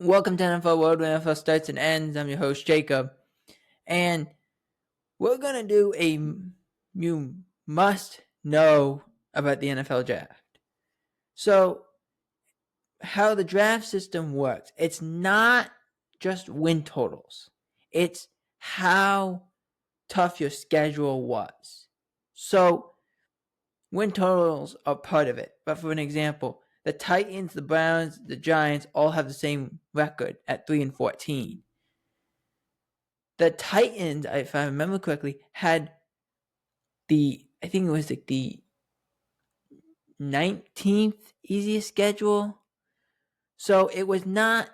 Welcome to NFL World, where NFL starts and ends. I'm your host, Jacob. And we're going to do a you must know about the NFL draft. So, how the draft system works, it's not just win totals, it's how tough your schedule was. So, win totals are part of it. But for an example, the Titans, the Browns, the Giants all have the same record at 3-14. The Titans, if I remember correctly, had I think it was like the 19th easiest schedule. So it was not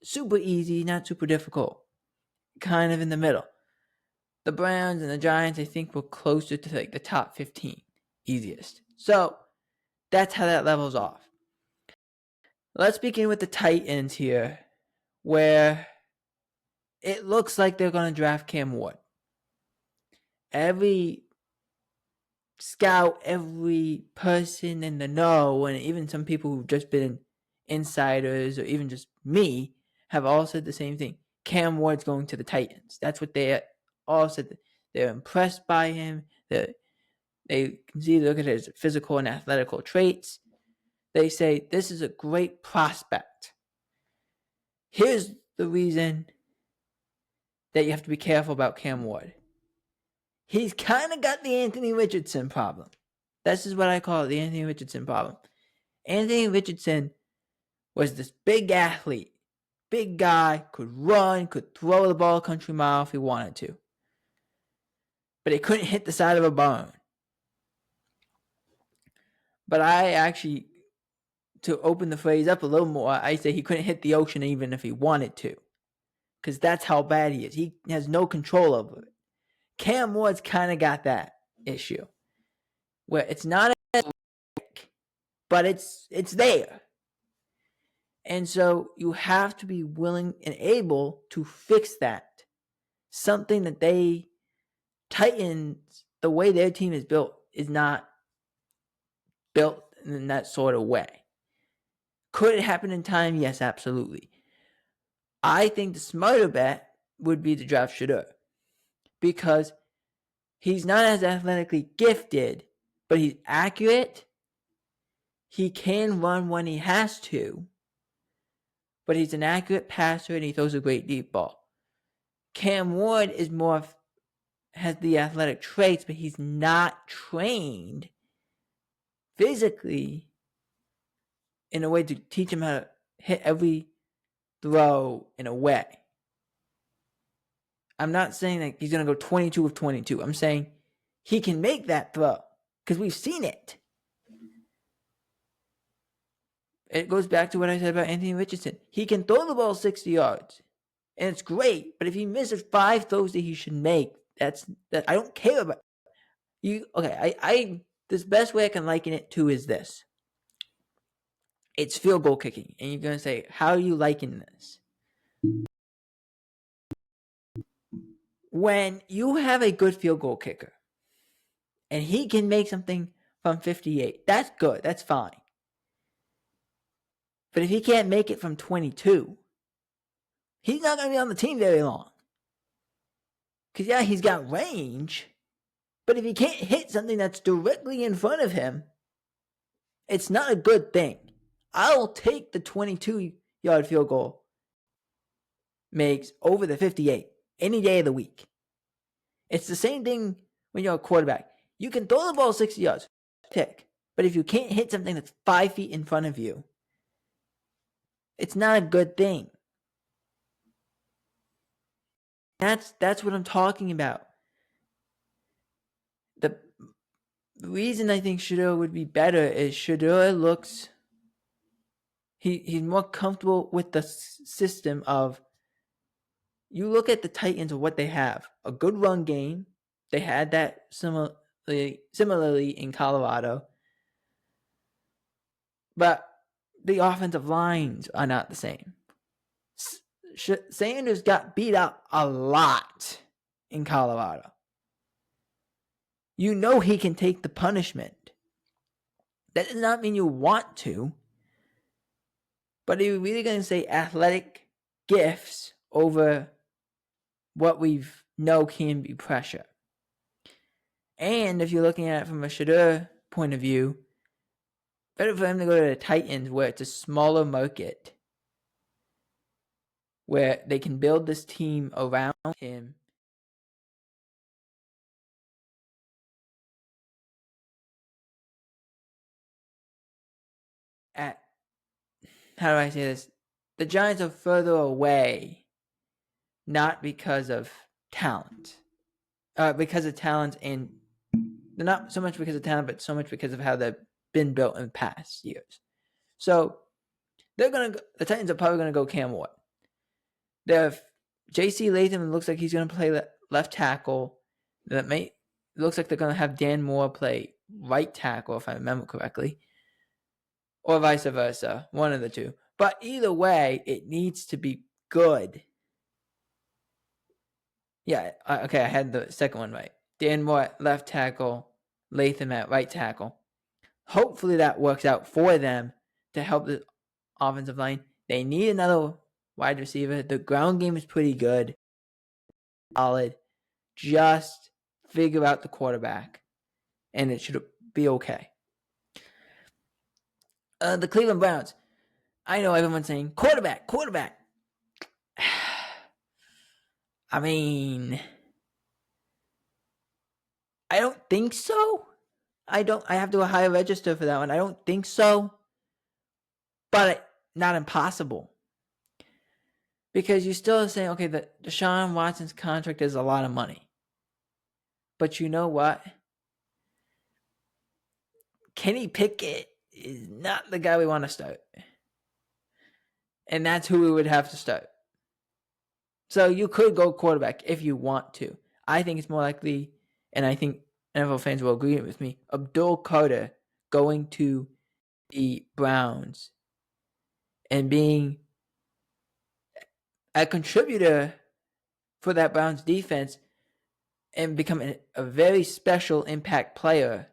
super easy, not super difficult, kind of in the middle. The Browns and the Giants, I think, were closer to like the top 15 easiest. So that's how that levels off. Let's begin with the Titans here, where it looks like they're going to draft Cam Ward. Every scout, every person in the know, and even some people who've just been insiders or even just me have all said the same thing. Cam Ward's going to the Titans. That's what they all said. They're impressed by him. They can see, look at his physical and athletical traits. They say this is a great prospect. Here's the reason that you have to be careful about Cam Ward. He's kind of got the Anthony Richardson problem. This is what I call it, the Anthony Richardson problem. Anthony Richardson was this big athlete, big guy, could run, could throw the ball a country mile if he wanted to. But he couldn't hit the side of a barn. But I actually, to open the phrase up a little more, I say he couldn't hit the ocean even if he wanted to. Because that's how bad he is. He has no control over it. Cam Ward's kind of got that issue. Where it's not as quick, but it's there. And so you have to be willing and able to fix that. Something that Titans, the way their team is built, is not built in that sort of way. Could it happen in time? Yes, absolutely. I think the smarter bet would be to draft Shedeur, because he's not as athletically gifted, but he's accurate. He can run when he has to, but he's an accurate passer and he throws a great deep ball. Cam Ward is has the athletic traits, but he's not trained physically in a way to teach him how to hit every throw in a way. I'm not saying that he's going to go 22 of 22. I'm saying he can make that throw because we've seen it. It goes back to what I said about Anthony Richardson. He can throw the ball 60 yards, and it's great. But if he misses 5 throws that he should make, that I don't care about. Okay, this best way I can liken it to is this. It's field goal kicking. And you're going to say, how are you liking this? When you have a good field goal kicker and he can make something from 58, that's good. That's fine. But if he can't make it from 22, he's not going to be on the team very long. Because, yeah, he's got range. But if he can't hit something that's directly in front of him, it's not a good thing. I'll take the 22-yard field goal makes over the 58 any day of the week. It's the same thing when you're a quarterback. You can throw the ball 60 yards, pick. But if you can't hit something that's 5 feet in front of you, it's not a good thing. That's what I'm talking about. The reason I think Shedeur would be better is Shedeur looks... He's more comfortable with the system of... You look at the Titans of what they have. A good run game. They had that similarly in Colorado. But the offensive lines are not the same. Sanders got beat up a lot in Colorado. You know he can take the punishment. That does not mean you want to. But are you really going to say athletic gifts over what we know can be pressure. And if you're looking at it from a Shedeur point of view, better for him to go to the Titans where it's a smaller market, where they can build this team around him. How do I say this? The Giants are further away, not because of talent. Because of talent, and not so much because of talent, but so much because of how they've been built in past years. So the Titans are probably gonna go Cam Ward. J.C. Latham looks like he's gonna play left tackle. Looks like they're gonna have Dan Moore play right tackle, if I remember correctly, or vice versa, one of the two. But either way, it needs to be good. Yeah, okay, I had the second one right. Dan Moore at left tackle, Latham at right tackle. Hopefully that works out for them to help the offensive line. They need another wide receiver. The ground game is pretty good, solid. Just figure out the quarterback, and it should be okay. The Cleveland Browns. I know everyone's saying quarterback. I mean, I don't think so. I have to a higher register for that one. I don't think so. But not impossible. Because you still are saying, okay, the Deshaun Watson's contract is a lot of money. But you know what? Kenny Pickett is not the guy we want to start. And that's who we would have to start. So you could go quarterback if you want to. I think it's more likely, and I think NFL fans will agree with me, Abdul Carter going to the Browns and being a contributor for that Browns defense and becoming a very special impact player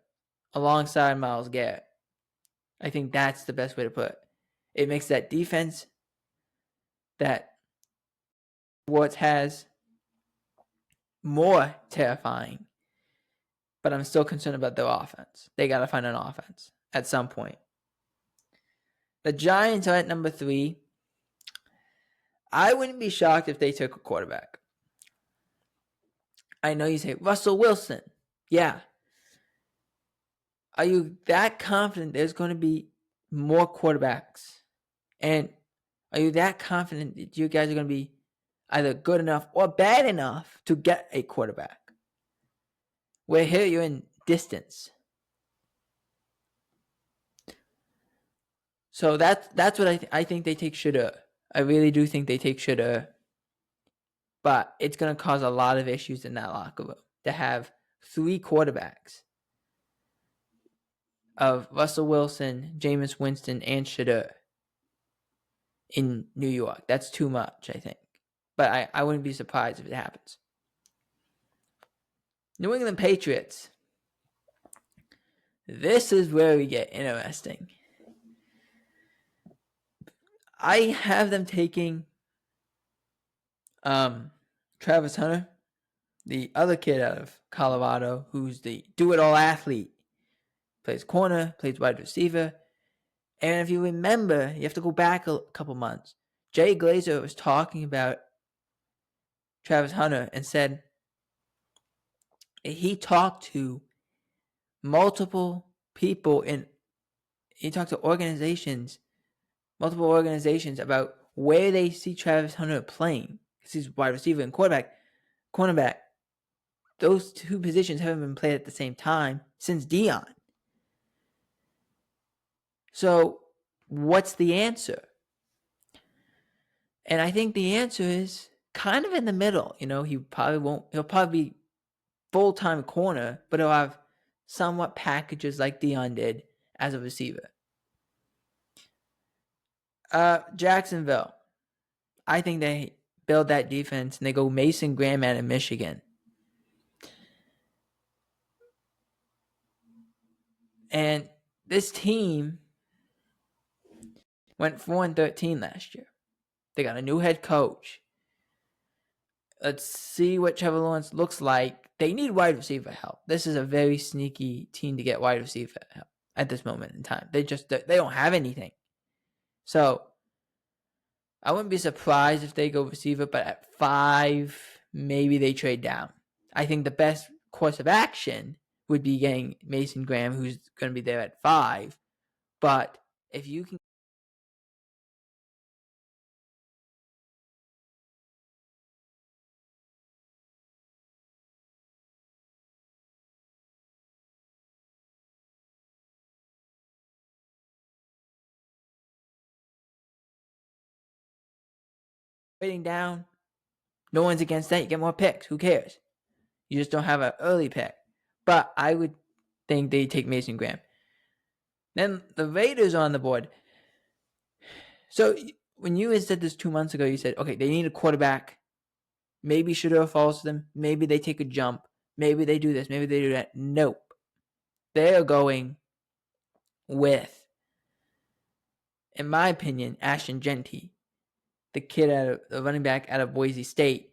alongside Myles Garrett. I think that's the best way to put it. It makes that defense that Warts has more terrifying. But I'm still concerned about their offense. They got to find an offense at some point. The Giants are at number 3. I wouldn't be shocked if they took a quarterback. I know you say, Russell Wilson. Yeah. Are you that confident there's going to be more quarterbacks? And are you that confident that you guys are going to be either good enough or bad enough to get a quarterback? We're here, you're in distance. So that's what I think they take Shedeur. I really do think they take Shedeur. But it's going to cause a lot of issues in that locker room to have 3 quarterbacks of Russell Wilson, Jameis Winston, and Shedeur in New York. That's too much, I think. But I wouldn't be surprised if it happens. New England Patriots. This is where we get interesting. I have them taking Travis Hunter, the other kid out of Colorado, who's the do-it-all athlete. Plays corner, plays wide receiver. And if you remember, you have to go back a couple months. Jay Glazer was talking about Travis Hunter and said he talked to multiple people and he talked to multiple organizations about where they see Travis Hunter playing. Because he's wide receiver and cornerback. Those two positions haven't been played at the same time since Deion. So what's the answer? And I think the answer is kind of in the middle. He'll probably be full-time corner, but he'll have somewhat packages like Deion did as a receiver. Jacksonville. I think they build that defense and they go Mason Graham out of Michigan. And this team went 4-13 last year. They got a new head coach. Let's see what Trevor Lawrence looks like. They need wide receiver help. This is a very sneaky team to get wide receiver help at this moment in time. They don't have anything. So I wouldn't be surprised if they go receiver, but at 5, maybe they trade down. I think the best course of action would be getting Mason Graham, who's going to be there at 5. But if you can trading down, no one's against that. You get more picks. Who cares? You just don't have an early pick. But I would think they take Mason Graham. Then the Raiders are on the board. So when you had said this 2 months ago, you said, okay, they need a quarterback. Maybe Shador falls to them. Maybe they take a jump. Maybe they do this. Maybe they do that. Nope. They are going with, in my opinion, Ashton Genty, the running back out of Boise State.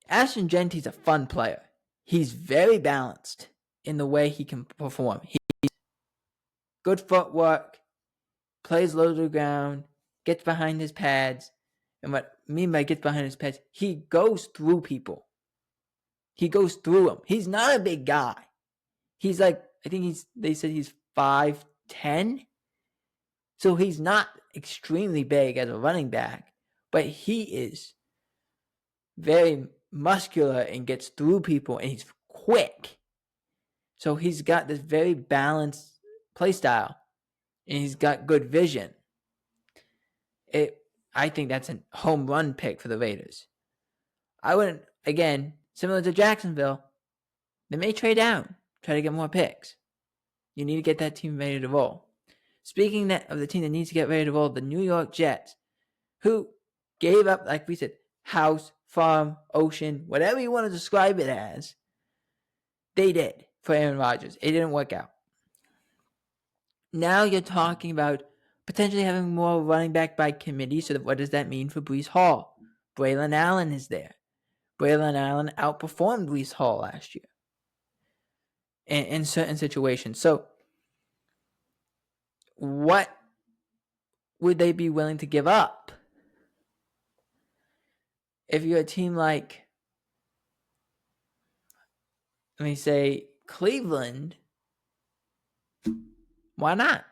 Ashton Genty's a fun player. He's very balanced in the way he can perform. He's good footwork, plays low to the ground, gets behind his pads. And what I mean by gets behind his pads, he goes through people. He goes through them. He's not a big guy. He's like, they said he's 5'10". So he's not extremely big as a running back, but he is very muscular and gets through people, and he's quick. So he's got this very balanced play style, and he's got good vision. I think that's a home run pick for the Raiders. I wouldn't, again, similar to Jacksonville, they may trade down, try to get more picks. You need to get that team ready to roll. Speaking of the team that needs to get ready to roll, the New York Jets, who gave up, like we said, house, farm, ocean, whatever you want to describe it as, they did for Aaron Rodgers. It didn't work out. Now you're talking about potentially having more running back by committee. So what does that mean for Breece Hall? Braylon Allen is there. Braylon Allen outperformed Breece Hall last year in certain situations. So what would they be willing to give up? If you're a team like, let me say, Cleveland, why not?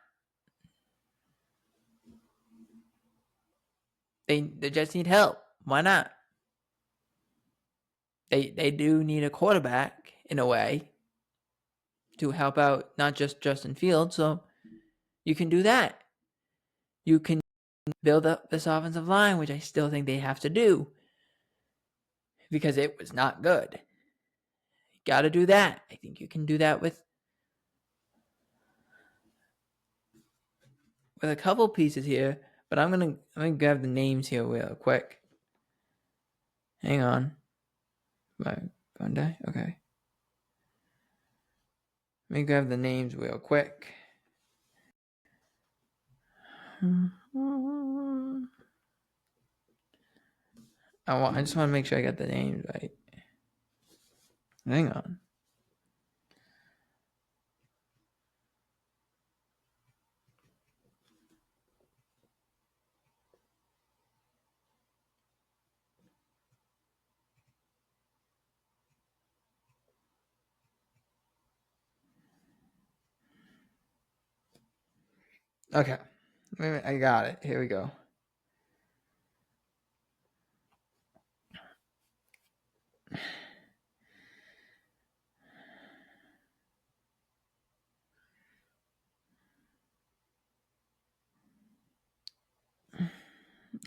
They just need help. Why not? They do need a quarterback in a way to help out not just Justin Fields, so you can do that. You can build up this offensive line, which I still think they have to do because it was not good. You got to do that. I think you can do that with a couple pieces here, but I'm gonna grab the names here real quick. Hang on. My phone die? Okay. Let me grab the names real quick. I just want to make sure I got the names right. Hang on. Okay. I got it. Here we go.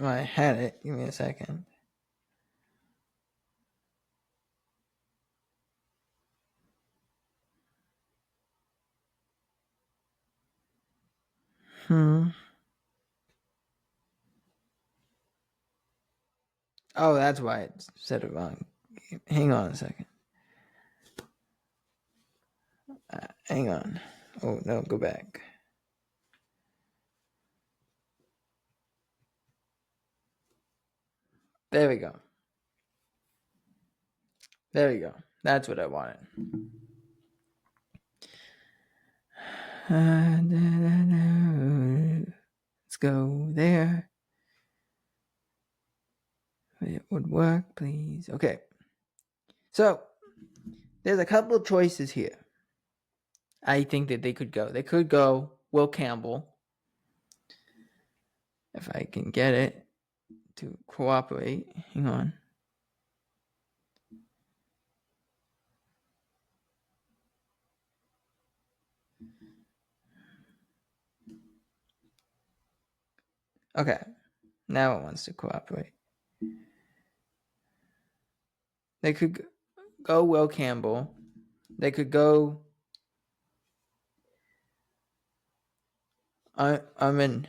I had it. Give me a second. Oh, that's why it said it wrong. Hang on a second. Hang on. Oh, no, go back. There we go. There we go. That's what I wanted. Let's go there. It would work, please. Okay. So, there's a couple of choices here. I think that they could go. They could go Will Campbell. If I can get it to cooperate. Hang on. Okay. Now it wants to cooperate. They could go Will Campbell. They could go Armin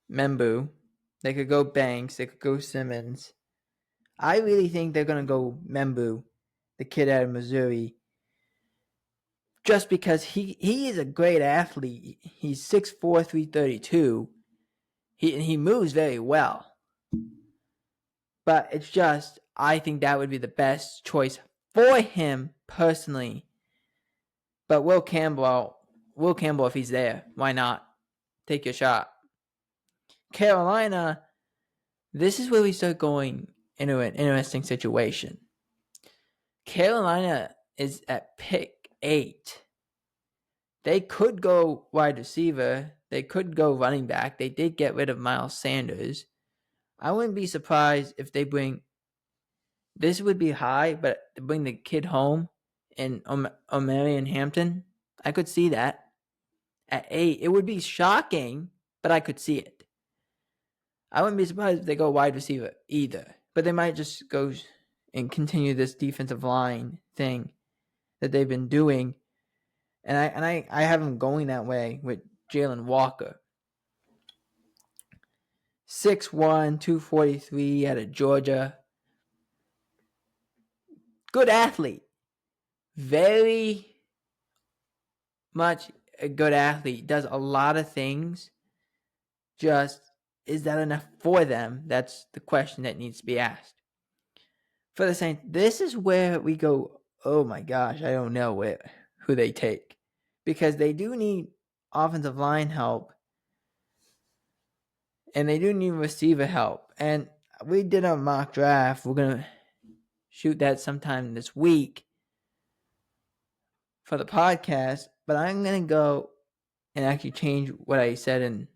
Membu. They could go Banks. They could go Simmons. I really think they're going to go Membu, the kid out of Missouri, just because he is a great athlete. He's 6'4", 332. He moves very well. But it's just, I think that would be the best choice for him personally. But Will Campbell, if he's there, why not? Take your shot. Carolina, this is where we start going into an interesting situation. Carolina is at pick 8. They could go wide receiver. They could go running back. They did get rid of Miles Sanders. I wouldn't be surprised if they bring, this would be high, but to bring the kid home in Omarion Hampton, I could see that. At 8, it would be shocking, but I could see it. I wouldn't be surprised if they go wide receiver either. But they might just go and continue this defensive line thing that they've been doing. And I have them going that way with Jalen Walker. 6'1", 243 out of Georgia. Good athlete. Very much a good athlete. Does a lot of things. Just, is that enough for them? That's the question that needs to be asked. For the Saints, this is where we go, oh my gosh, I don't know who they take. Because they do need offensive line help. And they do need receiver help. And we did a mock draft. We're going to shoot that sometime this week for the podcast. But I'm going to go and actually change what I said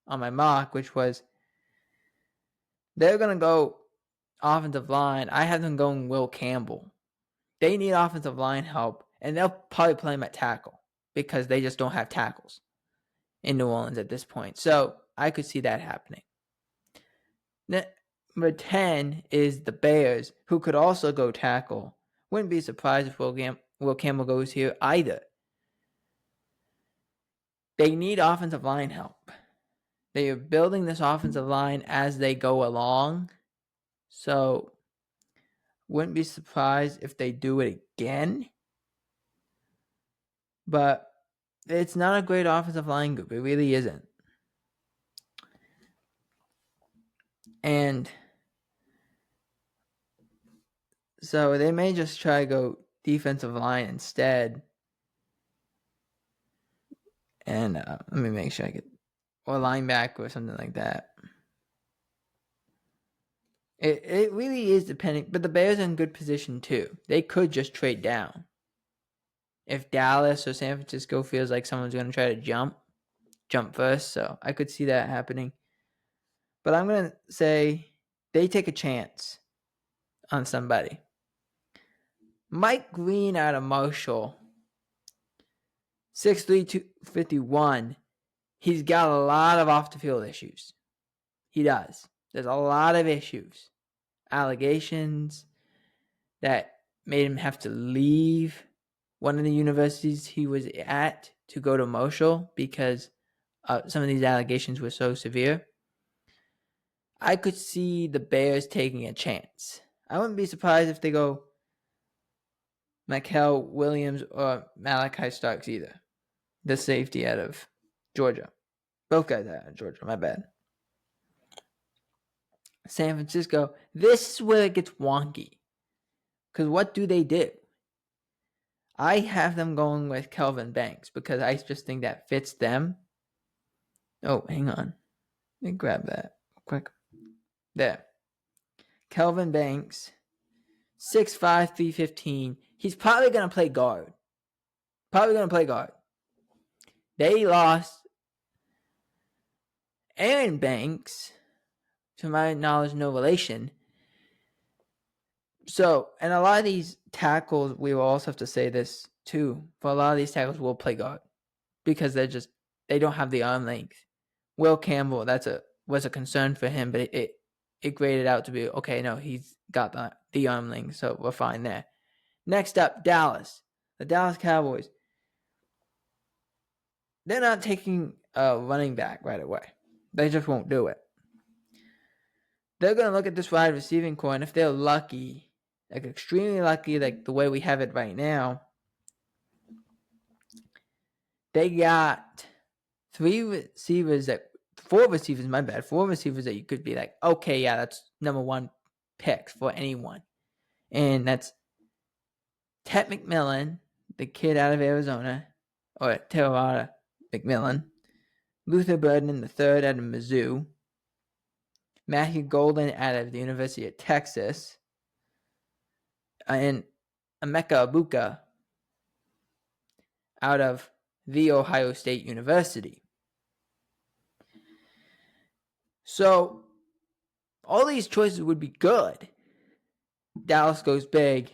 on my mock, which was they're going to go offensive line. I have them going Will Campbell. They need offensive line help, and they'll probably play him at tackle because they just don't have tackles in New Orleans at this point. So I could see that happening. Number 10 is the Bears, who could also go tackle. Wouldn't be surprised if Will Campbell goes here either. They need offensive line help. They are building this offensive line as they go along. So wouldn't be surprised if they do it again. But it's not a great offensive line group. It really isn't. And so they may just try to go defensive line instead. And let me make sure I get, or linebacker or something like that. It really is depending, but the Bears are in good position too. They could just trade down. If Dallas or San Francisco feels like someone's going to try to jump first. So I could see that happening. But I'm going to say they take a chance on somebody. Mike Green out of Marshall, 6'3", 251. He's got a lot of off-the-field issues. He does. There's a lot of issues. Allegations that made him have to leave one of the universities he was at to go to Marshall because some of these allegations were so severe. I could see the Bears taking a chance. I wouldn't be surprised if they go Mikel Williams or Malachi Starks either. The safety out of Georgia. Both guys out of Georgia, my bad. San Francisco, this is where it gets wonky. Because what do? I have them going with Kelvin Banks because I just think that fits them. Oh, hang on. Let me grab that quick. There. Kelvin Banks, 6'5", 315. He's probably going to play guard. They lost Aaron Banks, to my knowledge, no relation. So, and a lot of these tackles, we will also have to say this too, for a lot of these tackles will play guard because they don't have the arm length. Will Campbell, was a concern for him, but it graded out to be, okay, no, he's got the arm length, so we're fine there. Next up, Dallas. The Dallas Cowboys. They're not taking a running back right away. They just won't do it. They're going to look at this wide receiving core, and if they're lucky, like extremely lucky, like the way we have it right now, they got four receivers that you could be like, okay, yeah, that's number one picks for anyone. And that's Ted McMillan, the kid out of Arizona, or Terrata McMillan, Luther Burden the third out of Mizzou, Matthew Golden out of the University of Texas, and Emeka Abuka out of the Ohio State University. So all these choices would be good. Dallas goes big.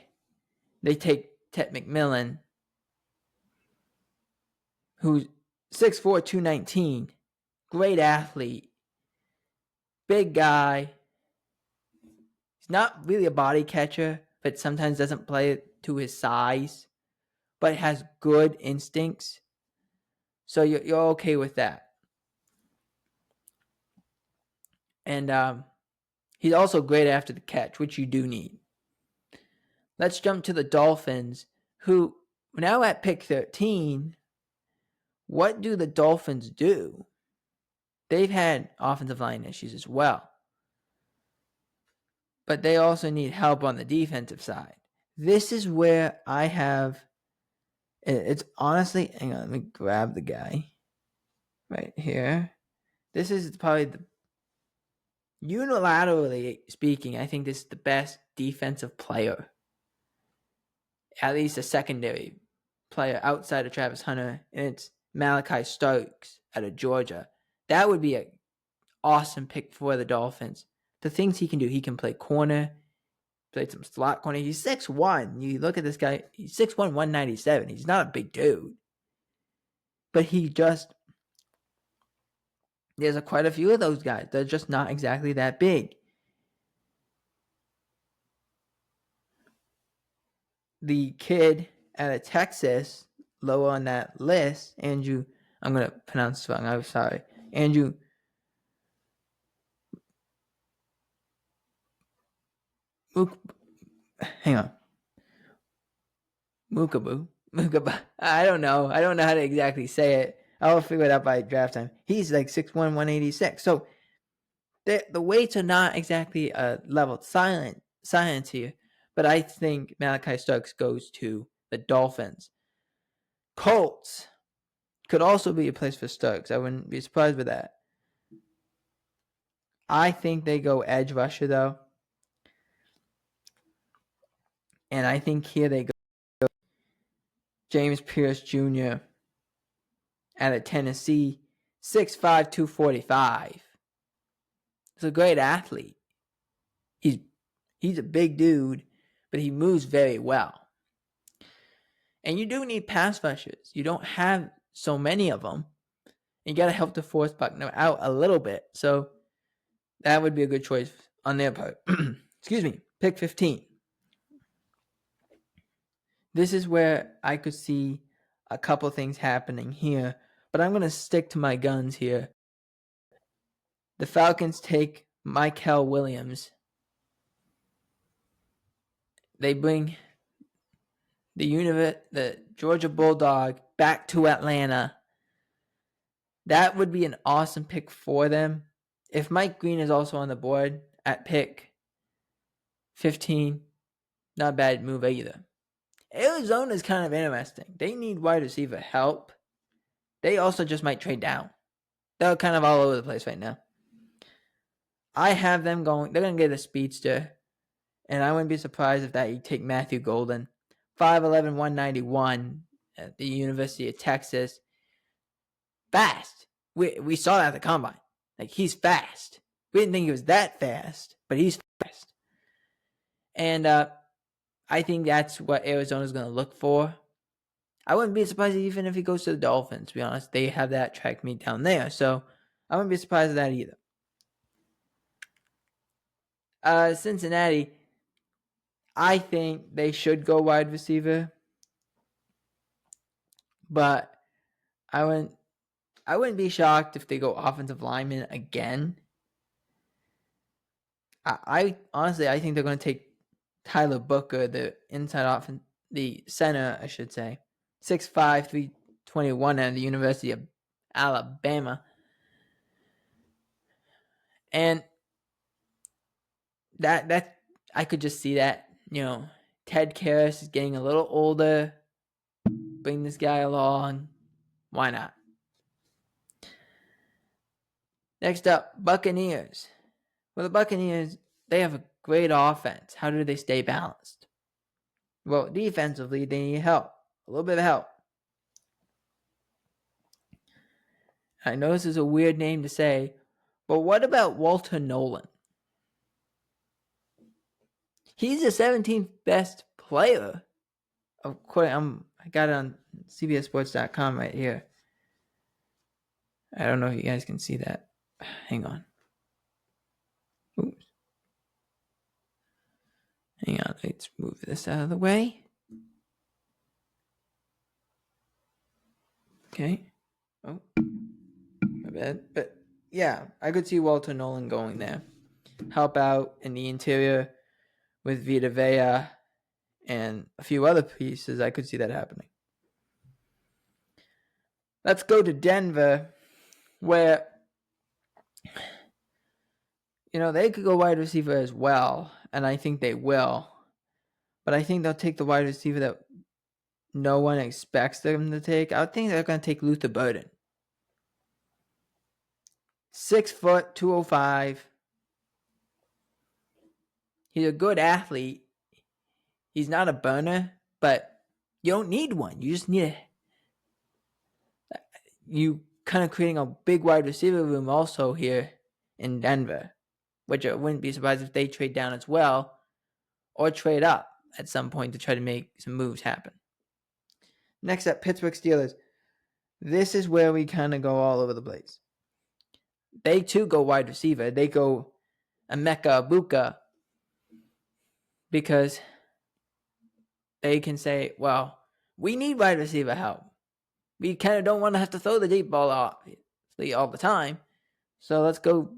They take Ted McMillan, who's 6'4", 219, great athlete, big guy. He's not really a body catcher, but sometimes doesn't play to his size, but has good instincts. So you're okay with that. And he's also great after the catch, which you do need. Let's jump to the Dolphins, who now at pick 13, what do the Dolphins do? They've had offensive line issues as well, but they also need help on the defensive side. This is where I have, it's honestly, hang on, let me grab the guy right here. This is probably unilaterally speaking, I think this is the best defensive player, at least a secondary player outside of Travis Hunter, and it's Malachi Starks out of Georgia. That would be an awesome pick for the Dolphins. The things he can do, he can play corner, played some slot corner. He's 6'1". You look at this guy, he's 6'1", 197. He's not a big dude. But there's quite a few of those guys. They're just not exactly that big. The kid out of Texas, lower on that list, Andrew, I'm going to pronounce this wrong, I'm sorry. Andrew Mukabu. I don't know how to exactly say it. I'll figure it out by draft time. He's like 6'1", 186. So the weights are not exactly a leveled science here, but I think Malachi Starks goes to the Dolphins. Colts could also be a place for Starks. I wouldn't be surprised with that. I think they go edge rusher, though. And I think here they go James Pierce Jr. out of Tennessee, 6'5", 245. He's a great athlete. He's a big dude, but he moves very well. And you do need pass rushers. You don't have so many of them. You got to help the force Buckner out a little bit. So that would be a good choice on their part. Excuse me. Pick 15. This is where I could see a couple things happening here, but I'm going to stick to my guns here. The Falcons take Michael Williams. They bring the Georgia Bulldog back to Atlanta. That would be an awesome pick for them. If Mike Green is also on the board, at pick 15. Not a bad move either. Arizona's kind of interesting. They need wide receiver help. They also just might trade down. They're kind of all over the place right now. I have them going. They're going to get a speedster. And I wouldn't be surprised if that you take Matthew Golden. 5'11", 191 at the University of Texas. Fast. We saw that at the combine. Like, he's fast. We didn't think he was that fast, but he's fast. And I think that's what Arizona's going to look for. I wouldn't be surprised even if he goes to the Dolphins, to be honest. They have that track meet down there. So I wouldn't be surprised at that either. Cincinnati, I think they should go wide receiver. But I wouldn't be shocked if they go offensive lineman again. I honestly, I think they're going to take Tyler Booker, the the center, I should say, 6'5", 321 at the University of Alabama, and that I could just see that. Ted Karras is getting a little older. Bring this guy along. Why not? Next up, Buccaneers. Well, the Buccaneers, they have a great offense. How do they stay balanced? Well, defensively, they need help. A little bit of help. I know this is a weird name to say, but what about Walter Nolan? He's the 17th best player. Of course, I got it on CBSSports.com right here. I don't know if you guys can see that. Hang on. Oops. Hang on. Let's move this out of the way. Okay. Oh, my bad. But yeah, I could see Walter Nolan going there. Help out in the interior with Vita Vea and a few other pieces. I could see that happening. Let's go to Denver, where they could go wide receiver as well, and I think they will. But I think they'll take the wide receiver that no one expects them to take. I think they're going to take Luther Burden. 6 foot, 205. He's a good athlete. He's not a burner, but you don't need one. You just need you kind of creating a big wide receiver room also here in Denver, which I wouldn't be surprised if they trade down as well or trade up at some point to try to make some moves happen. Next up, Pittsburgh Steelers. This is where we kind of go all over the place. They too go wide receiver. They go Emeka Egbuka because they can say, well, we need wide receiver help. We kind of don't want to have to throw the deep ball all the time. So let's go.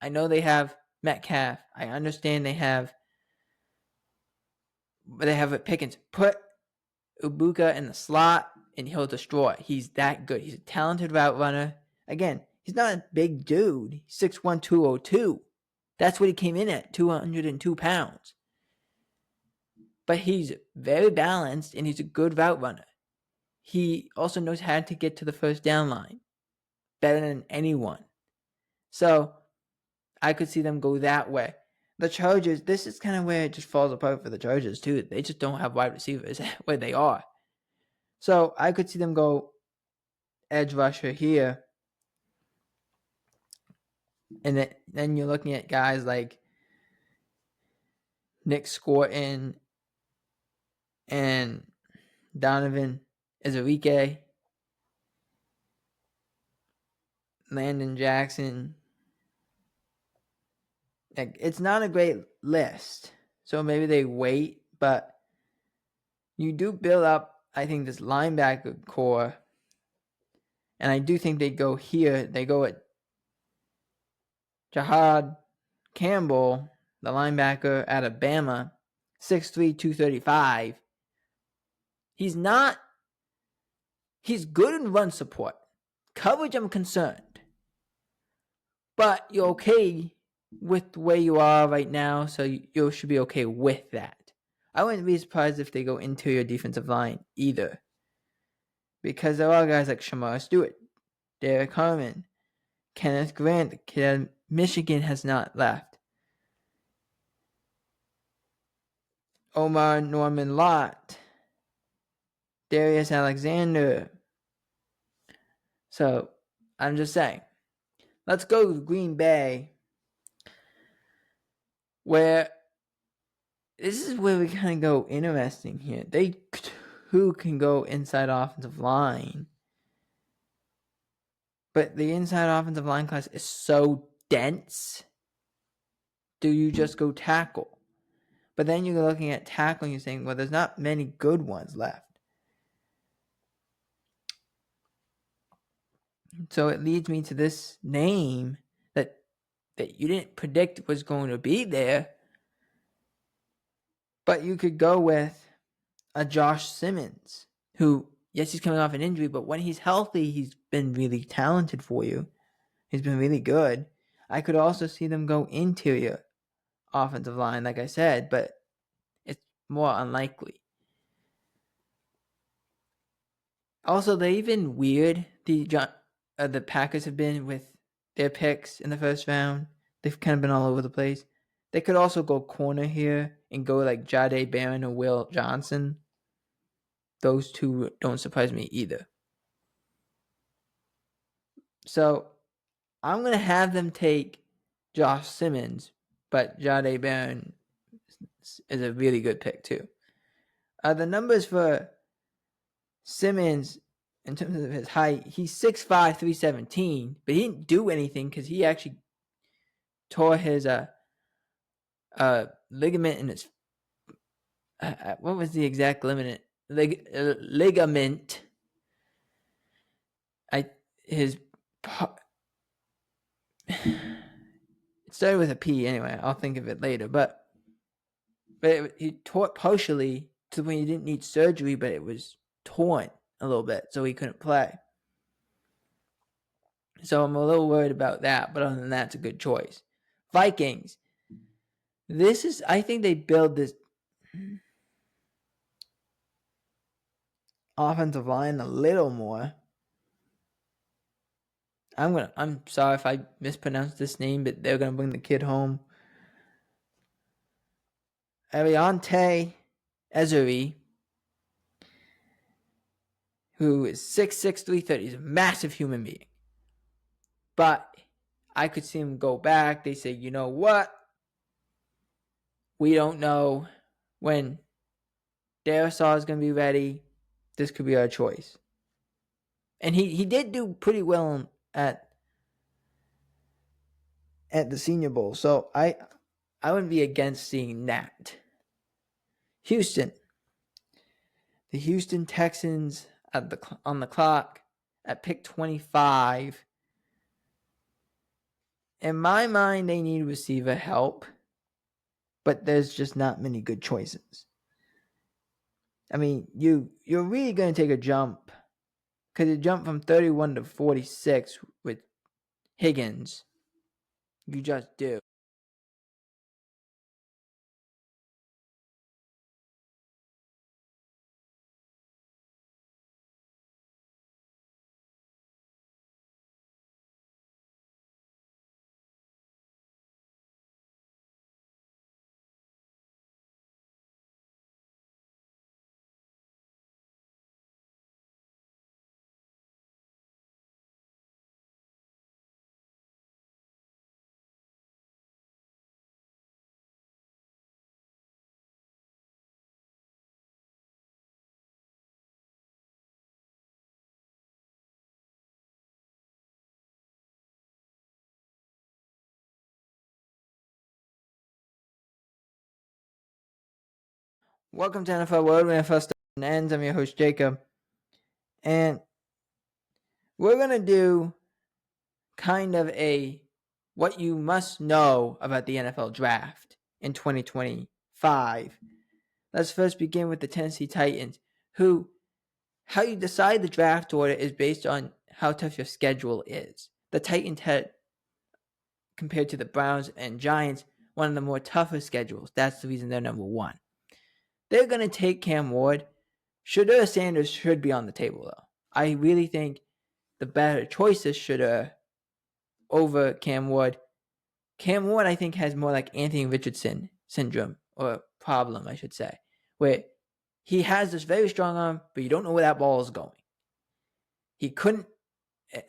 I know they have Metcalf. I understand they have Pickens. Put Egbuka in the slot and he'll destroy. He's that good. He's a talented route runner. Again, he's not a big dude. He's 6'1", 202. That's what he came in at, 202 pounds. But he's very balanced and he's a good route runner. He also knows how to get to the first down line better than anyone. So I could see them go that way. The Chargers, this is kind of where it just falls apart for the Chargers too. They just don't have wide receivers where they are. So I could see them go edge rusher here. And then you're looking at guys like Nick Scorton and Donovan Ezerike, Landon Jackson. It's not a great list, so maybe they wait, but you do build up, I think, this linebacker core, and I do think they go here. They go at Jahad Campbell, the linebacker out of Bama, 6'3", 235. He's good in run support. Coverage, I'm concerned. But you're okay with where you are right now, so you should be okay with that. I wouldn't be surprised if they go interior defensive line either, because there are guys like Shamar Stewart, Derek Harmon, Kenneth Grant, the kid at Michigan has not left. Omar Norman Lott, Darius Alexander. So I'm just saying, let's go to Green Bay, where this is where we kind of go interesting here. They too can go inside offensive line, but the inside offensive line class is so dense. Do you just go tackle? But then you're looking at tackle and you're saying, well, there's not many good ones left. So it leads me to this name that you didn't predict was going to be there. But you could go with a Josh Simmons, who, yes, he's coming off an injury, but when he's healthy, he's been really talented for you. He's been really good. I could also see them go interior offensive line, like I said, but it's more unlikely. Also, they've been weird. The Packers have been with their picks in the first round. They've kind of been all over the place. They could also go corner here and go like Jahdae Barron or Will Johnson. Those two don't surprise me either. So I'm going to have them take Josh Simmons, but Jahdae Barron is a really good pick too. The numbers for Simmons, in terms of his height, he's 6'5", 317, but he didn't do anything because he actually tore his ligament in his what was the exact ligament? His it started with a P anyway. I'll think of it later, but he tore it partially to when he didn't need surgery, but it was torn a little bit, so he couldn't play. So I'm a little worried about that, but other than that, it's a good choice. Vikings. I think they build this offensive line a little more. I'm sorry if I mispronounced this name, but they're gonna bring the kid home. Ariante Ezeri, who is 6'6", 330. He's a massive human being. But I could see him go back. They say, you know what? We don't know when Darisaw is going to be ready. This could be our choice. And he did do pretty well at the Senior Bowl. So I wouldn't be against seeing that. Houston. The Houston Texans on the clock at pick 25. In my mind, they need receiver help, but there's just not many good choices. I mean, you're really going to take a jump, because you jump from 31 to 46 with Higgins. You just do. Welcome to NFL World, where NFL starts and ends. I'm your host, Jacob. And we're going to do kind of a what you must know about the NFL draft in 2025. Let's first begin with the Tennessee Titans, how you decide the draft order is based on how tough your schedule is. The Titans had compared to the Browns and Giants, one of the more tougher schedules. That's the reason they're number one. They're going to take Cam Ward. Shedeur Sanders should be on the table, though. I really think the better choice is Shedeur over Cam Ward. Cam Ward, I think, has more like Anthony Richardson syndrome, or problem, I should say, where he has this very strong arm, but you don't know where that ball is going. He couldn't,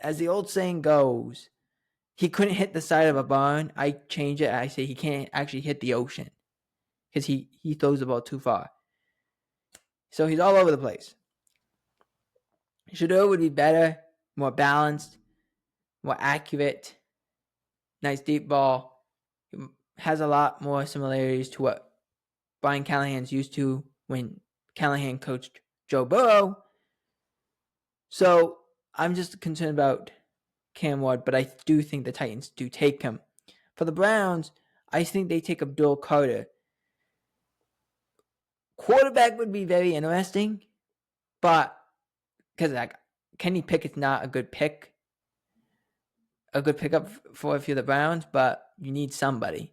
as the old saying goes, he couldn't hit the side of a barn. I change it. I say he can't actually hit the ocean because he throws the ball too far. So he's all over the place. Shedeur would be better, more balanced, more accurate, nice deep ball. He has a lot more similarities to what Brian Callahan's used to when Callahan coached Joe Burrow. So I'm just concerned about Cam Ward, but I do think the Titans do take him. For the Browns, I think they take Abdul Carter. Quarterback would be very interesting, but because like Kenny Pickett's not a good pickup for if you're the Browns, but you need somebody.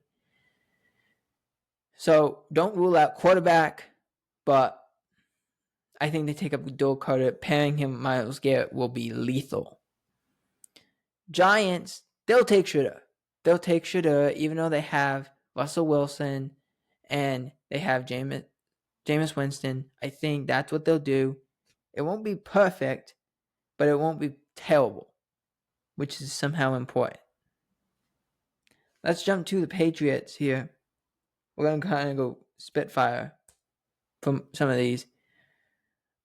So don't rule out quarterback, but I think they take up Abdul Carter. Pairing him with Myles Garrett will be lethal. Giants, they'll take Shedeur. They'll take Shedeur, even though they have Russell Wilson and they have Jameis Winston. I think that's what they'll do. It won't be perfect, but it won't be terrible, which is somehow important. Let's jump to the Patriots here. We're going to kind of go spitfire from some of these.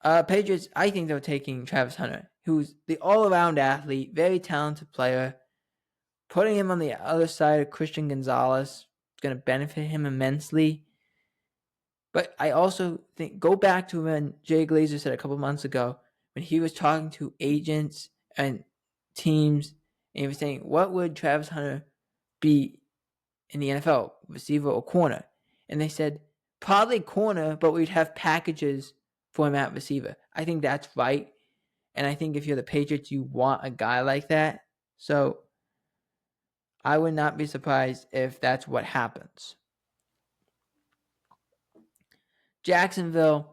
Patriots, I think they're taking Travis Hunter, who's the all-around athlete, very talented player. Putting him on the other side of Christian Gonzalez is going to benefit him immensely. But I also think, go back to when Jay Glazer said a couple months ago, when he was talking to agents and teams, and he was saying, what would Travis Hunter be in the NFL, receiver or corner? And they said, probably corner, but we'd have packages for him at receiver. I think that's right. And I think if you're the Patriots, you want a guy like that. So I would not be surprised if that's what happens. Jacksonville's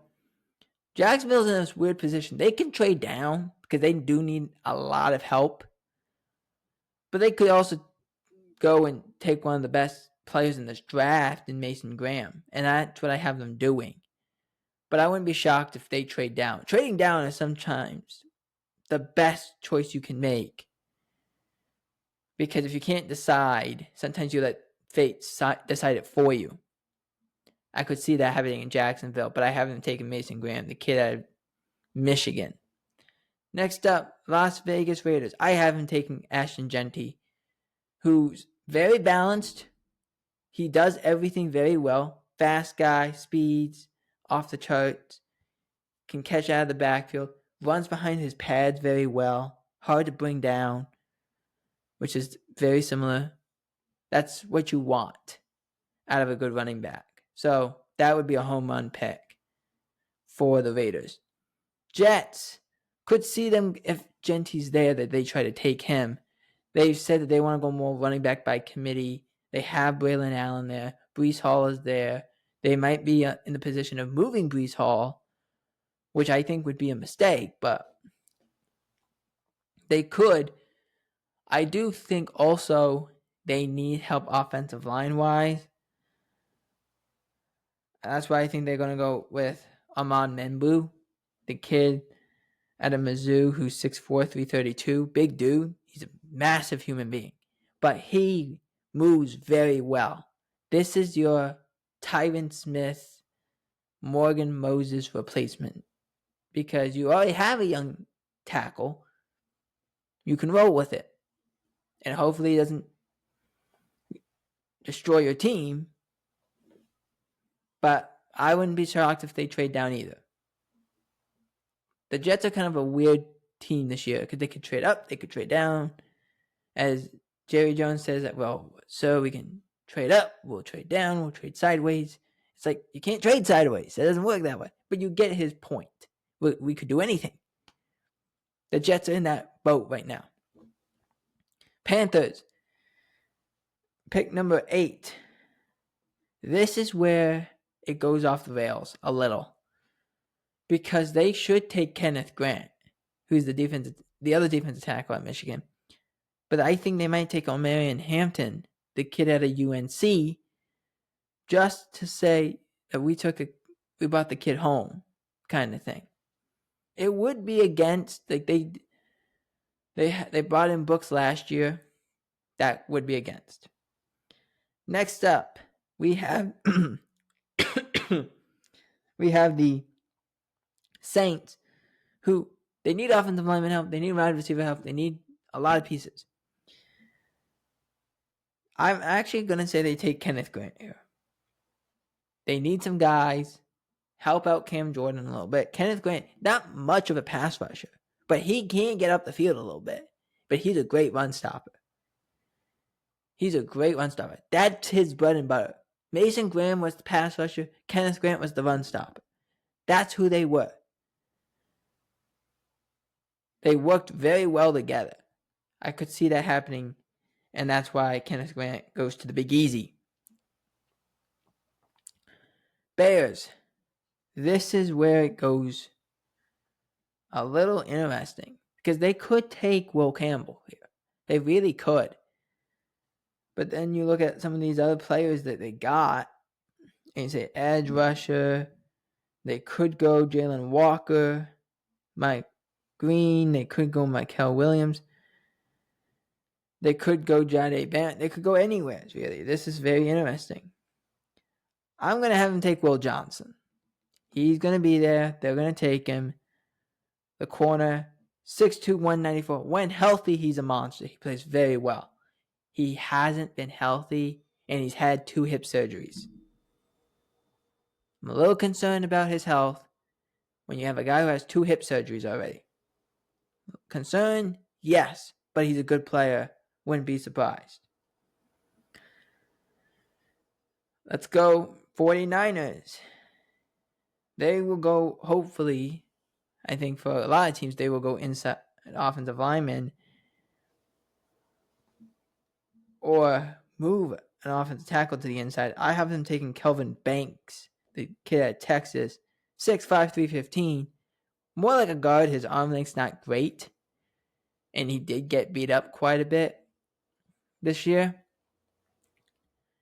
in this weird position. They can trade down because they do need a lot of help. But they could also go and take one of the best players in this draft in Mason Graham. And that's what I have them doing. But I wouldn't be shocked if they trade down. Trading down is sometimes the best choice you can make. Because if you can't decide, sometimes you let fate decide it for you. I could see that happening in Jacksonville, but I haven't taken Mason Graham, the kid out of Michigan. Next up, Las Vegas Raiders. I haven't taken Ashton Jeanty, who's very balanced. He does everything very well. Fast guy, speeds, off the charts, can catch out of the backfield, runs behind his pads very well, hard to bring down, which is very similar. That's what you want out of a good running back. So that would be a home run pick for the Raiders. Jets, could see them, if Genty's there, that they try to take him. They've said that they want to go more running back by committee. They have Braylon Allen there. Breece Hall is there. They might be in the position of moving Breece Hall, which I think would be a mistake, but they could. I do think also they need help offensive line-wise. That's why I think they're going to go with Amon Membu, the kid out of Mizzou who's 6'4", 332. Big dude. He's a massive human being. But he moves very well. This is your Tyron Smith, Morgan Moses replacement. Because you already have a young tackle. You can roll with it. And hopefully it doesn't destroy your team. But I wouldn't be shocked if they trade down either. The Jets are kind of a weird team this year because they could trade up, they could trade down. As Jerry Jones says, that, well, so we can trade up, we'll trade down, we'll trade sideways. It's like, you can't trade sideways. It doesn't work that way. But you get his point. We could do anything. The Jets are in that boat right now. Panthers. Pick number 8. This is where it goes off the rails a little. Because they should take Kenneth Grant, who's the other defensive tackle at Michigan. But I think they might take Omarion Hampton, the kid out of UNC, just to say that we brought the kid home, kind of thing. It would be against, like, they brought in Brooks last year. That would be against. Next up, we have we have the Saints, who they need offensive lineman help, they need wide receiver help, they need a lot of pieces. I'm actually going to say they take Kenneth Grant here. They need some guys, help out Cam Jordan a little bit. Kenneth Grant, not much of a pass rusher, but he can get up the field a little bit. But he's a great run stopper. That's his bread and butter. Mason Graham was the pass rusher. Kenneth Grant was the run stopper. That's who they were. They worked very well together. I could see that happening, and that's why Kenneth Grant goes to the Big Easy. Bears. This is where it goes a little interesting, because they could take Will Campbell here. They really could. But then you look at some of these other players that they got, and you say edge rusher. They could go Jalen Walker, Mike Green. They could go Michael Williams. They could go Jade Barrett. They could go anywhere, really. This is very interesting. I'm going to have him take Will Johnson. He's going to be there. They're going to take him. The corner, 6'2", 194. When healthy, he's a monster. He plays very well. He hasn't been healthy, and he's had 2 hip surgeries. I'm a little concerned about his health when you have a guy who has 2 hip surgeries already. Concerned? Yes, but he's a good player. Wouldn't be surprised. Let's go 49ers. They will go, hopefully, I think for a lot of teams, they will go inside offensive lineman or move an offensive tackle to the inside. I have them taking Kelvin Banks, the kid at Texas, 6'5", 315. More like a guard. His arm length's not great, and he did get beat up quite a bit this year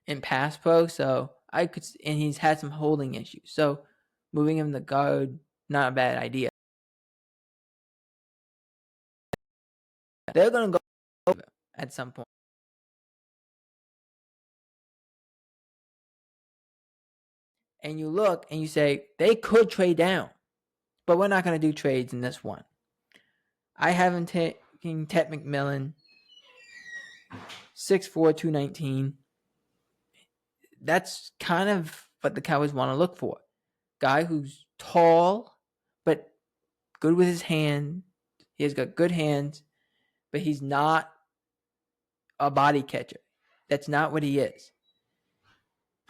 in pass pro. So and he's had some holding issues. So moving him to guard, not a bad idea. They're going to go at some point. And you look and you say, they could trade down. But we're not going to do trades in this one. I have him taking Ted McMillan, 6'4", 219. That's kind of what the Cowboys want to look for. Guy who's tall, but good with his hand. He has got good hands, but he's not a body catcher. That's not what he is.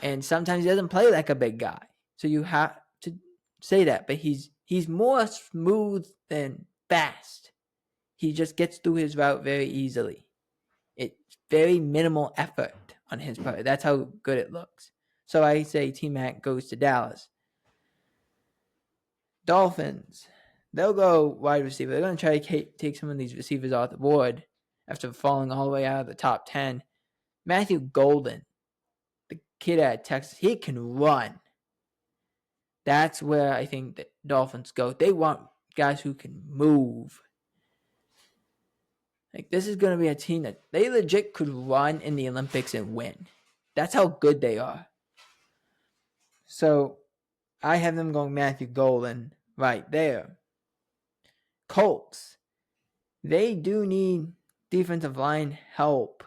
And sometimes he doesn't play like a big guy. So you have to say that. But he's more smooth than fast. He just gets through his route very easily. It's very minimal effort on his part. That's how good it looks. So I say T-Mac goes to Dallas. Dolphins. They'll go wide receiver. They're going to try to take some of these receivers off the board after falling all the way out of the top 10. Matthew Golden, the kid at Texas, he can run. That's where I think the Dolphins go. They want guys who can move. Like, this is going to be a team that they legit could run in the Olympics and win. That's how good they are. So I have them going Matthew Golden right there. Colts. They do need defensive line help.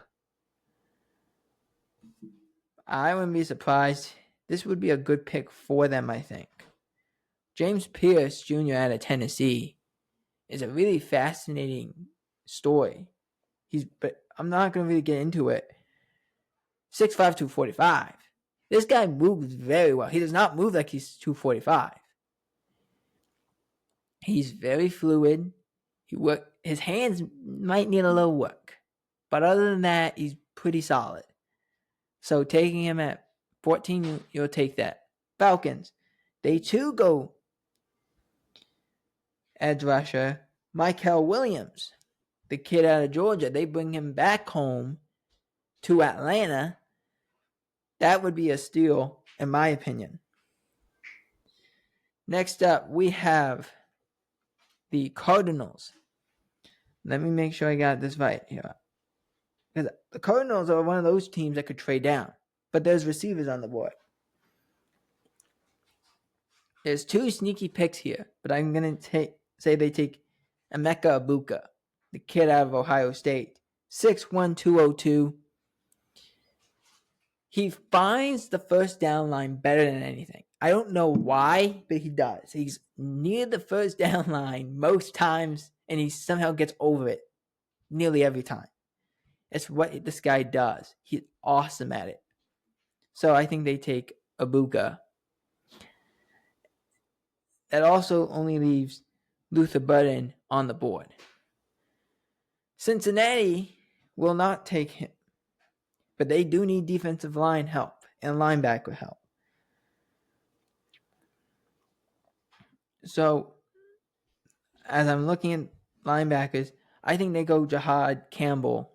I wouldn't be surprised. This would be a good pick for them, I think. James Pierce Jr. out of Tennessee is a really fascinating story. But I'm not going to really get into it. 6'5", 245. This guy moves very well. He does not move like he's 245. He's very fluid. His hands might need a little work. But other than that, he's pretty solid. So taking him at 14, you'll take that. Falcons, they too go edge rusher Michael Williams, the kid out of Georgia. They bring him back home to Atlanta. That would be a steal, in my opinion. Next up, we have the Cardinals. Let me make sure I got this right here. Because the Cardinals are one of those teams that could trade down, but there's receivers on the board. There's two sneaky picks here, but I'm going to say they take Emeka Ibuka, the kid out of Ohio State, 6'1", 202. He finds the first down line better than anything. I don't know why, but he does. He's near the first down line most times, and he somehow gets over it nearly every time. It's what this guy does. He's awesome at it. So I think they take Ibuka. That also only leaves Luther Burden on the board. Cincinnati will not take him, but they do need defensive line help and linebacker help. So, as I'm looking at linebackers, I think they go Jahad Campbell,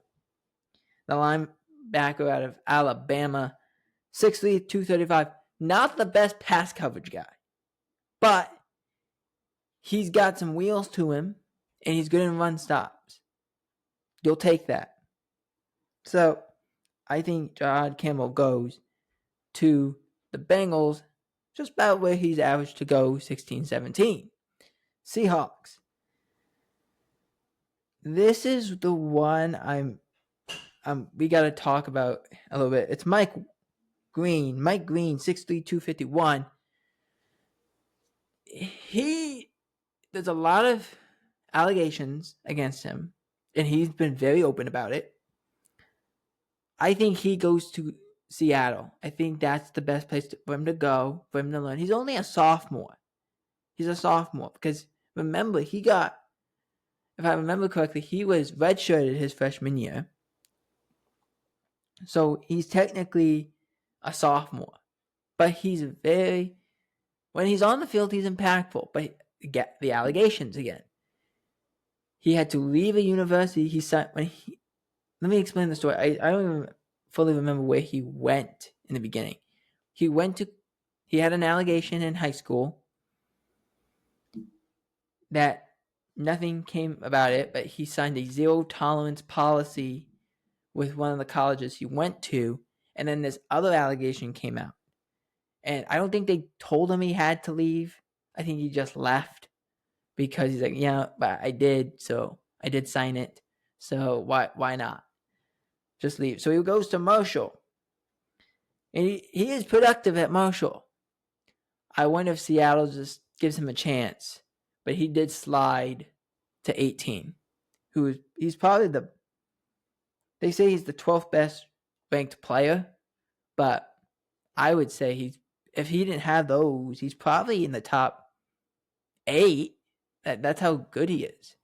the linebacker out of Alabama, 6'3", 235. Not the best pass coverage guy, but he's got some wheels to him, and he's good in run stops. You'll take that. So, I think Jahad Campbell goes to the Bengals, just about where he's averaged to go, 16-17. Seahawks. This is the one we got to talk about a little bit. It's Mike Green, 6'3", 251. There's a lot of allegations against him, and he's been very open about it. I think he goes to Seattle. I think that's the best place for him to go, for him to learn. He's only a sophomore. He's a sophomore because, remember, if I remember correctly, he was redshirted his freshman year. So he's technically a sophomore. But when he's on the field, he's impactful. But get the allegations again. He had to leave a university. Let me explain the story. I don't even fully remember where he went in the beginning. He had an allegation in high school that nothing came about it, but he signed a zero tolerance policy with one of the colleges he went to, and then this other allegation came out. And I don't think they told him he had to leave. I think he just left because he's like, yeah, but I did sign it. So why not? Just leave. So he goes to Marshall. And he is productive at Marshall. I wonder if Seattle just gives him a chance. But he did slide to 18. He's probably they say he's the 12th best ranked player. But I would say if he didn't have those, he's probably in the top 8. That's how good he is.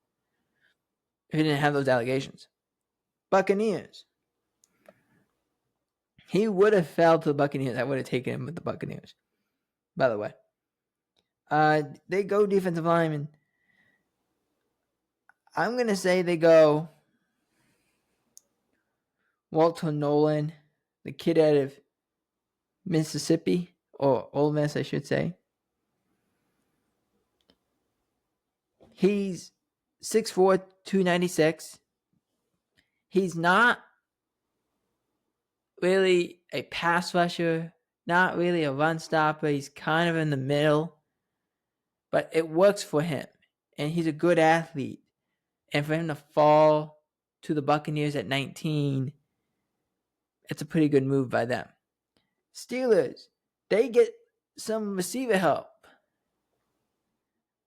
If he didn't have those allegations. Buccaneers. He would have fell to the Buccaneers. I would have taken him with the Buccaneers, by the way. They go defensive lineman. I'm going to say they go Walter Nolan, the kid out of Mississippi, or Ole Miss, I should say. He's 6'4", 296. He's not really a pass rusher, not really a run stopper. He's kind of in the middle, but it works for him, and he's a good athlete. And for him to fall to the Buccaneers at 19, it's a pretty good move by them. Steelers, they get some receiver help.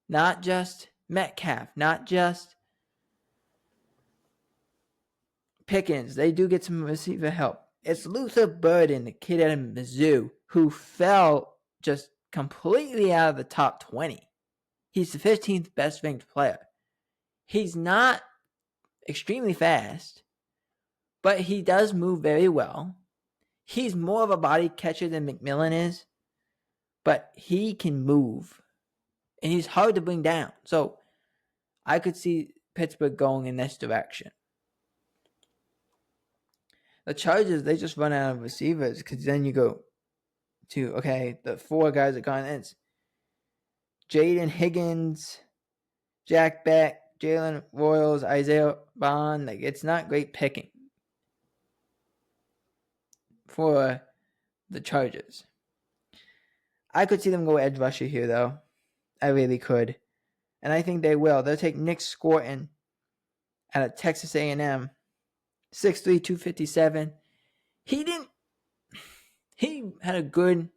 Not just Metcalf, not just Pickens. They do get some receiver help. It's Luther Burden, the kid out of Mizzou, who fell just completely out of the top 20. He's the 15th best ranked player. He's not extremely fast, but he does move very well. He's more of a body catcher than McMillan is, but he can move. And he's hard to bring down. So I could see Pittsburgh going in this direction. The Chargers, they just run out of receivers because then you go to, okay, the four guys are gone. It's Jaden Higgins, Jack Beck, Jalen Royals, Isaiah Bond. Like, it's not great picking for the Chargers. I could see them go edge rusher here, though. I really could. And I think they will. They'll take Nick Scorton out of Texas A&M. 6'3", 257. He had a good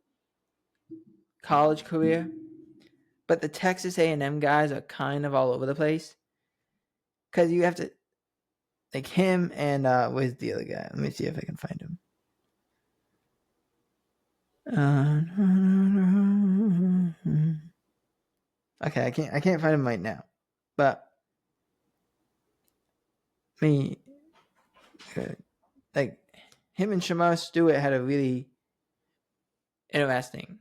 college career, but the Texas A&M guys are kind of all over the place. Because you have to, like him and, where's the other guy? Let me see if I can find him. Okay, I can't find him right now. But, like, him and Shamar Stewart had a really interesting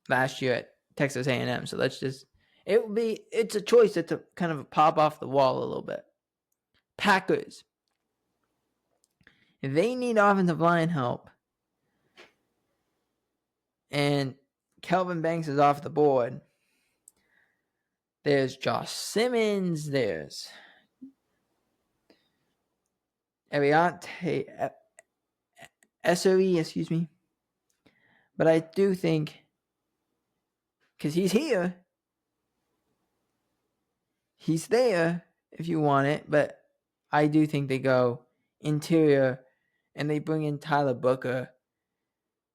last year at Texas A&M. So it's a choice that's a kind of a pop off the wall a little bit. Packers. They need offensive line help. And Kelvin Banks is off the board. There's Josh Simmons. There's Ariante SOE, excuse me. But I do think, because he's here, he's there if you want it. But I do think they go interior and they bring in Tyler Booker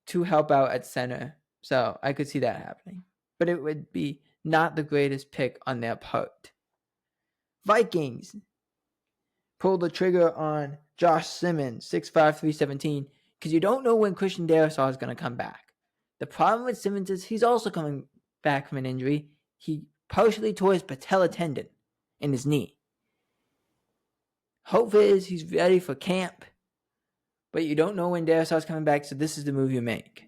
to help out at center. So I could see that happening. But it would be not the greatest pick on their part. Vikings pull the trigger on Josh Simmons, 6'5", 317, because you don't know when Christian Darrisaw is going to come back. The problem with Simmons is he's also coming back from an injury. He partially tore his patella tendon in his knee. Hope is he's ready for camp, but you don't know when Darrisaw is coming back, so this is the move you make.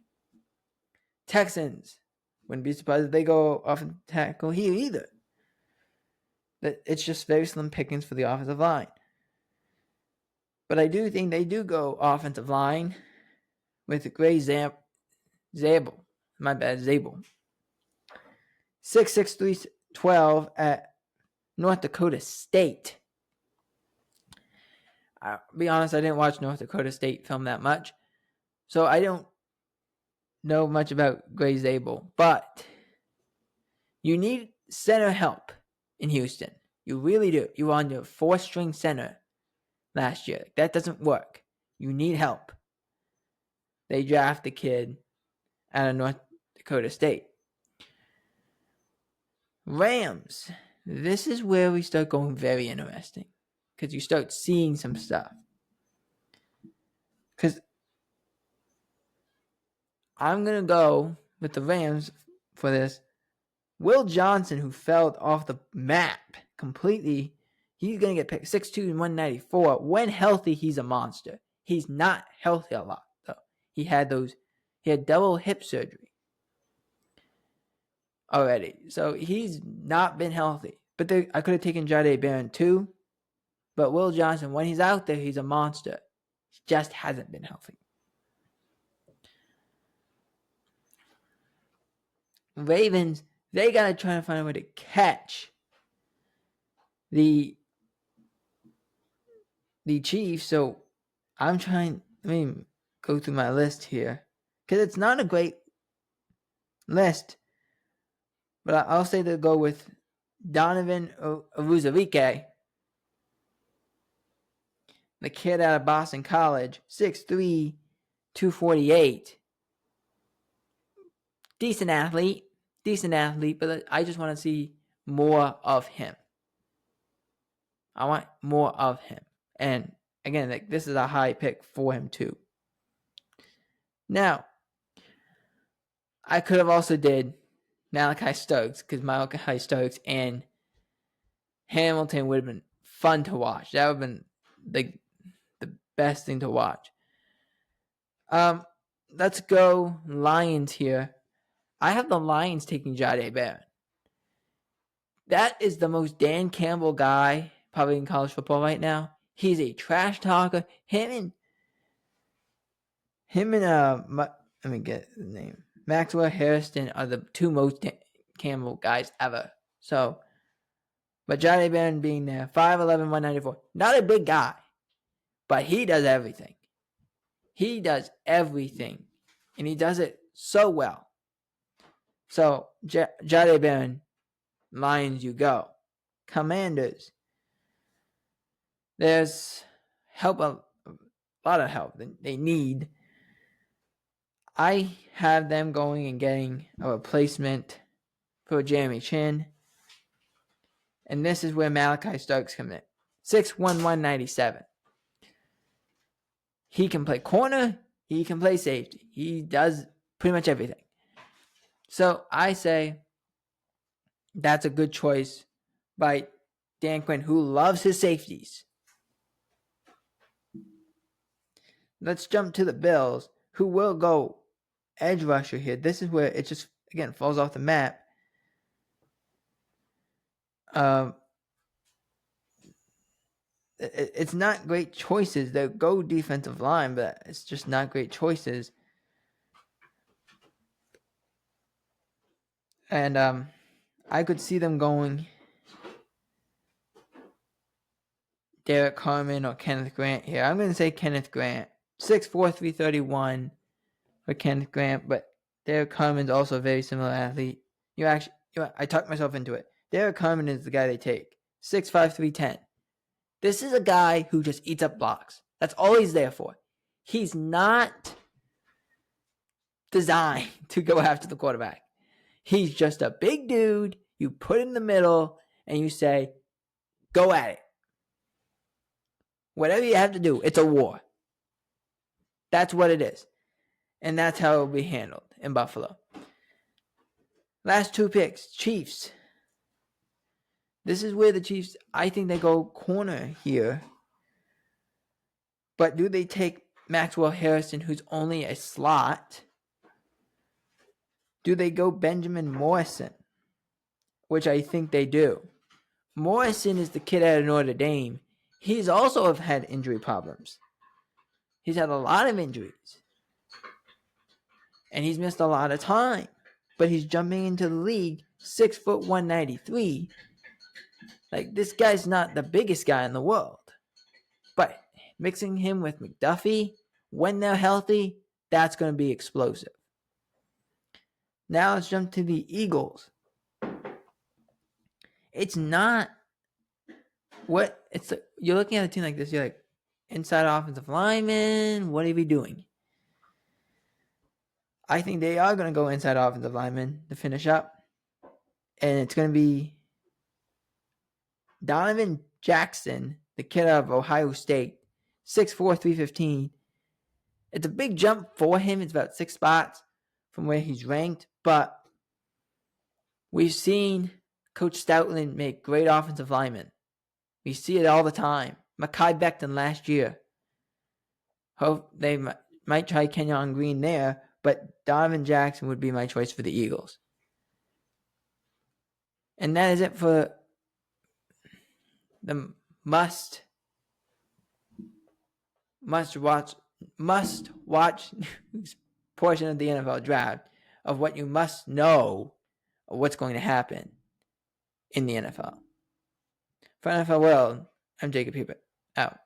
Texans, wouldn't be surprised if they go off and tackle here either. It's just very slim pickings for the offensive line. But I do think they do go offensive line with Gray Zabel. My bad, Zabel. 6'6", 312 at North Dakota State. I'll be honest, I didn't watch North Dakota State film that much. So I don't know much about Gray Zabel. But you need center help in Houston. You really do. You were on your four-string center last year. That doesn't work. You need help. They draft the kid out of North Dakota State. Rams. This is where we start going very interesting. Because you start seeing some stuff. Because I'm going to go with the Rams for this. Will Johnson, who fell off the map completely, he's going to get picked 6'2" and 194. When healthy, he's a monster. He's not healthy a lot, though. He had double hip surgery already. So he's not been healthy. But I could have taken Jahdae Barron too. But Will Johnson, when he's out there, he's a monster. He just hasn't been healthy. Ravens, they got to try to find a way to catch the Chiefs. So let me go through my list here. Because it's not a great list. But I'll say they'll go with Donovan Aruzarike, the kid out of Boston College, 6'3", 248. Decent athlete, but I just want to see more of him. I want more of him. And again, this is a high pick for him too. Now, I could have also did Malachi Stokes, because Malachi Stokes and Hamilton would have been fun to watch. That would have been the best thing to watch. Let's go Lions here. I have the Lions taking Jahdae Barron. That is the most Dan Campbell guy probably in college football right now. He's a trash talker. Him and let me get the name. Maxwell Harrison are the two most Dan Campbell guys ever. So, but Jahdae Barron being there, 5'11", 194. Not a big guy, but he does everything. He does everything, and he does it so well. So, Jahdae Barron, Lions, you go. Commanders. There's help, a lot of help they need. I have them going and getting a replacement for Jeremy Chin. And this is where Malachi Starks come in. 6'1", 197. He can play corner. He can play safety. He does pretty much everything. So I say that's a good choice by Dan Quinn, who loves his safeties. Let's jump to the Bills, who will go edge rusher here. This is where it just, again, falls off the map. It's not great choices. They go defensive line, but it's just not great choices. And I could see them going Derek Carmen or Kenneth Grant here. I'm going to say Kenneth Grant. 6'4", 331 for Kenneth Grant, but Derek Carmen's also a very similar athlete. I talked myself into it. Derek Carmen is the guy they take. 6'5", 310. This is a guy who just eats up blocks. That's all he's there for. He's not designed to go after the quarterback. He's just a big dude. You put in the middle and you say, go at it. Whatever you have to do, it's a war. That's what it is. And that's how it will be handled in Buffalo. Last two picks, Chiefs. This is where the Chiefs, I think they go corner here. But do they take Maxwell Harrison, who's only a slot? Do they go Benjamin Morrison? Which I think they do. Morrison is the kid out of Notre Dame. He's also had injury problems. He's had a lot of injuries. And he's missed a lot of time. But he's jumping into the league 6'1", 193. Like, this guy's not the biggest guy in the world. But mixing him with McDuffie, when they're healthy, that's going to be explosive. Now let's jump to the Eagles. It's not what it's. You're looking at a team like this. You're like, inside offensive lineman. What are we doing? I think they are going to go inside offensive lineman to finish up, and it's going to be Donovan Jackson, the kid out of Ohio State, 6'4", 315. It's a big jump for him. It's about 6 spots from where he's ranked, but we've seen Coach Stoutland make great offensive linemen. We see it all the time. Mekhi Becton last year. Hope they might try Kenyon Green there, but Donovan Jackson would be my choice for the Eagles. And that is it for the must watch portion of the NFL draft, of what you must know of what's going to happen in the NFL. For NFL World, I'm Jacob Hubert. Out.